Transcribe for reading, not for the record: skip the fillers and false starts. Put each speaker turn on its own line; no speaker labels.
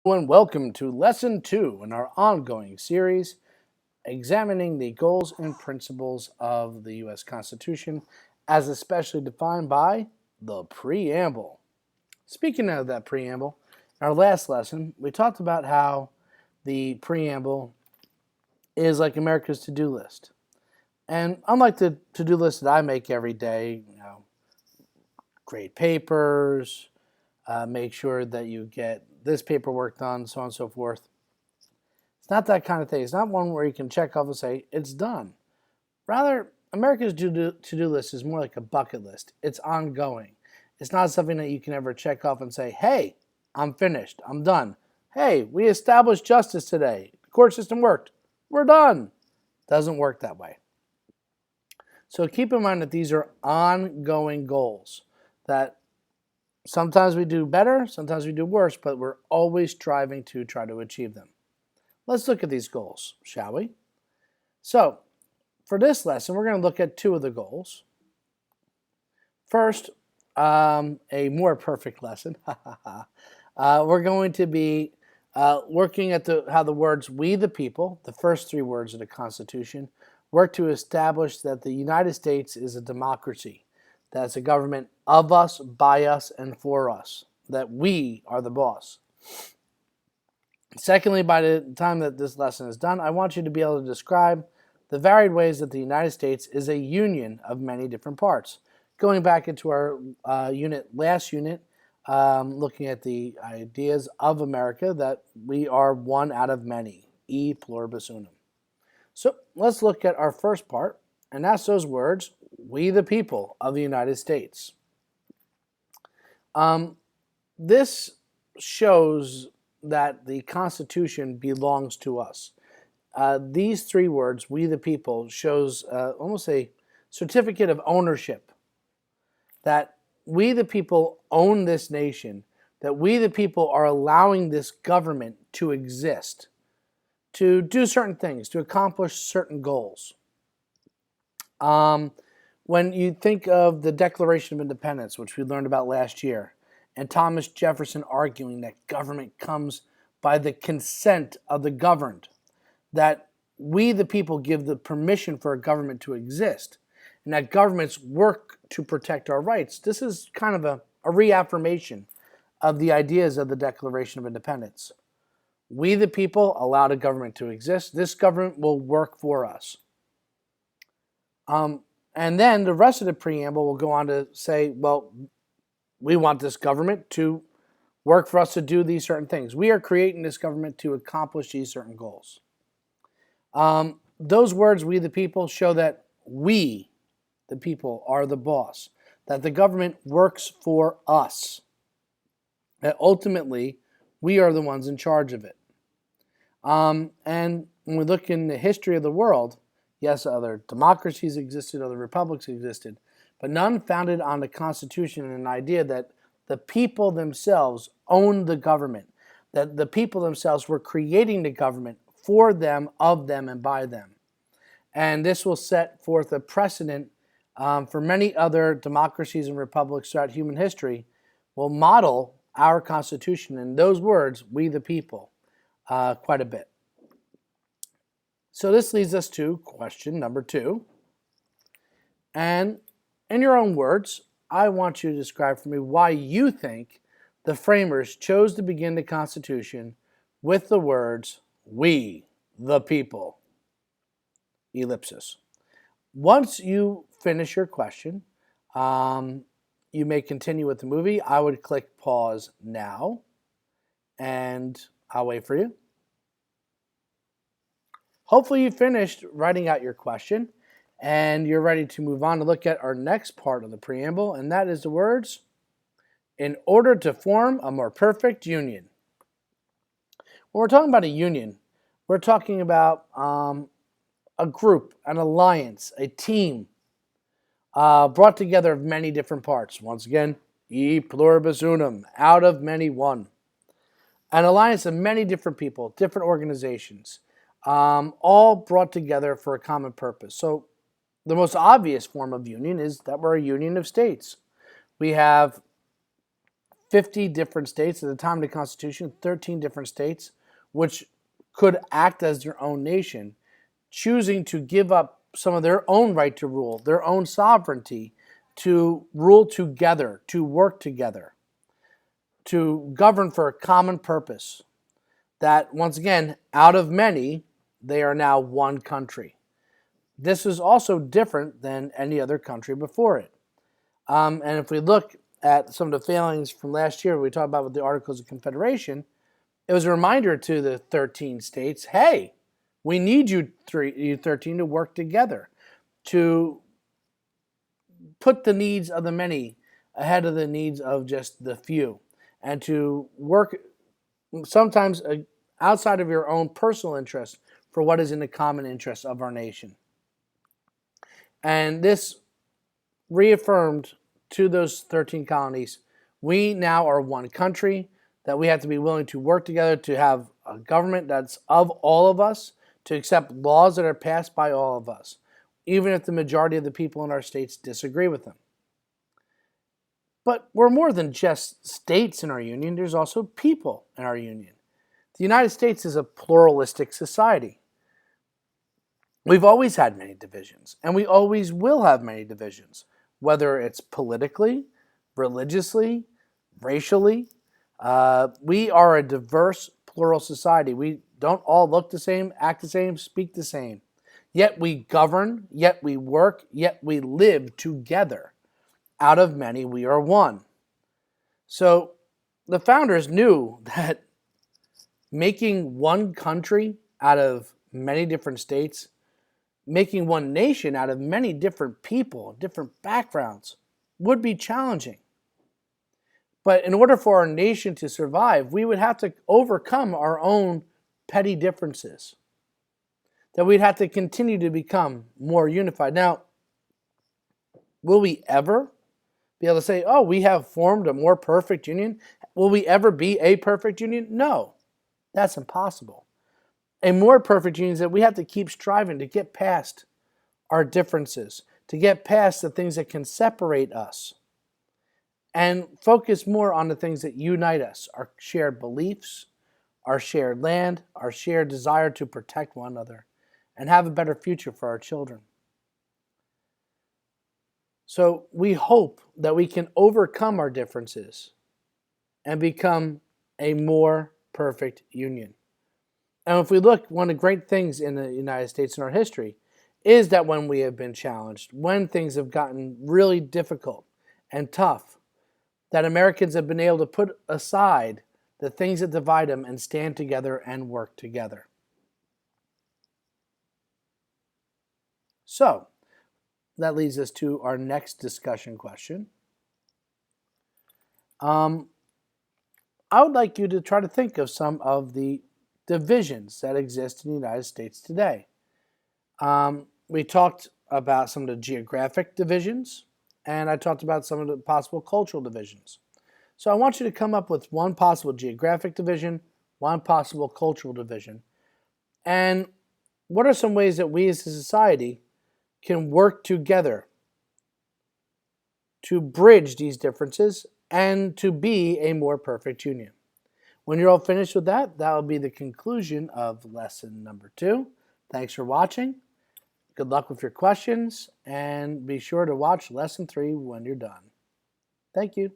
And welcome to Lesson 2 in our ongoing series examining the goals and principles of the U.S. Constitution as especially defined by the Preamble. Speaking of that Preamble, in our last lesson, we talked about how the Preamble is like America's to-do list. And unlike the to-do list that I make every day, grade papers, make sure that you get this paperwork done, so on and so forth. It's not that kind of thing. It's not one where you can check off and say, it's done. Rather, America's to-do list is more like a bucket list. It's ongoing. It's not something that you can ever check off and say, hey, I'm finished. I'm done. Hey, we established justice today. The court system worked. We're done. Doesn't work that way. So keep in mind that these are ongoing goals that sometimes we do better, sometimes we do worse, but we're always striving to try to achieve them. Let's look at these goals, shall we? So, for this lesson, we're going to look at two of the goals. First, a more perfect lesson. We're going to be working at how the words "we the people," the first three words of the Constitution, work to establish that the United States is a democracy. That's a government of us, by us, and for us. That we are the boss. Secondly, by the time that this lesson is done, I want you to be able to describe the varied ways that the United States is a union of many different parts. Going back into our last unit, looking at the ideas of America, that we are one out of many, e pluribus unum. So let's look at our first part, and that's those words, we the people of the United States. This shows that the Constitution belongs to us. These three words, we the people, shows almost a certificate of ownership, that we the people own this nation, that we the people are allowing this government to exist, to do certain things, to accomplish certain goals. When you think of the Declaration of Independence, which we learned about last year, and Thomas Jefferson arguing that government comes by the consent of the governed, that we the people give the permission for a government to exist, and that governments work to protect our rights. This is kind of a reaffirmation of the ideas of the Declaration of Independence. We the people allow the government to exist. This government will work for us. And then the rest of the preamble will go on to say, well, we want this government to work for us to do these certain things. We are creating this government to accomplish these certain goals. Those words, we the people, show that we, the people, are the boss, that the government works for us, that ultimately we are the ones in charge of it. And when we look in the history of the world, yes, other democracies existed, other republics existed, but none founded on the Constitution and an idea that the people themselves own the government, that the people themselves were creating the government for them, of them, and by them. And this will set forth a precedent for many other democracies and republics throughout human history, will model our Constitution and those words, we the people, quite a bit. So this leads us to question number 2. And in your own words, I want you to describe for me why you think the framers chose to begin the Constitution with the words, we, the people, ellipsis. Once you finish your question, you may continue with the movie. I would click pause now, and I'll wait for you. Hopefully you finished writing out your question and you're ready to move on to look at our next part of the preamble, and that is the words, in order to form a more perfect union. When we're talking about a union, we're talking about a group, an alliance, a team brought together of many different parts. Once again, e pluribus unum, out of many one. An alliance of many different people, different organizations, all brought together for a common purpose. So the most obvious form of union is that we're a union of states. We have 50 different states at the time of the Constitution, 13 different states, which could act as their own nation, choosing to give up some of their own right to rule, their own sovereignty, to rule together, to work together, to govern for a common purpose. That, once again, out of many, they are now one country. This is also different than any other country before it. And if we look at some of the failings from last year, we talked about with the Articles of Confederation, it was a reminder to the 13 states, hey, we need you 13 to work together, to put the needs of the many ahead of the needs of just the few, and to work sometimes outside of your own personal interest for what is in the common interest of our nation. And this reaffirmed to those 13 colonies, we now are one country, that we have to be willing to work together to have a government that's of all of us, to accept laws that are passed by all of us, even if the majority of the people in our states disagree with them. But we're more than just states in our union. There's also people in our union. The United States is a pluralistic society. We've always had many divisions, and we always will have many divisions, whether it's politically, religiously, racially. We are a diverse, plural society. We don't all look the same, act the same, speak the same. Yet we govern, yet we work, yet we live together. Out of many, we are one. So the founders knew that making one country out of many different states, making one nation out of many different people, different backgrounds, would be challenging. But in order for our nation to survive, we would have to overcome our own petty differences. That we'd have to continue to become more unified. Now, will we ever be able to say, oh, we have formed a more perfect union? Will we ever be a perfect union? No, that's impossible. A more perfect union is that we have to keep striving to get past our differences, to get past the things that can separate us, and focus more on the things that unite us, our shared beliefs, our shared land, our shared desire to protect one another, and have a better future for our children. So we hope that we can overcome our differences and become a more perfect union. And if we look, one of the great things in the United States in our history is that when we have been challenged, when things have gotten really difficult and tough, that Americans have been able to put aside the things that divide them and stand together and work together. So, that leads us to our next discussion question. I would like you to try to think of some of the divisions that exist in the United States today. We talked about some of the geographic divisions, and I talked about some of the possible cultural divisions. So I want you to come up with one possible geographic division, one possible cultural division, and what are some ways that we as a society can work together to bridge these differences and to be a more perfect union. When you're all finished with that, that will be the conclusion of lesson number 2. Thanks for watching. Good luck with your questions, and be sure to watch lesson 3 when you're done. Thank you.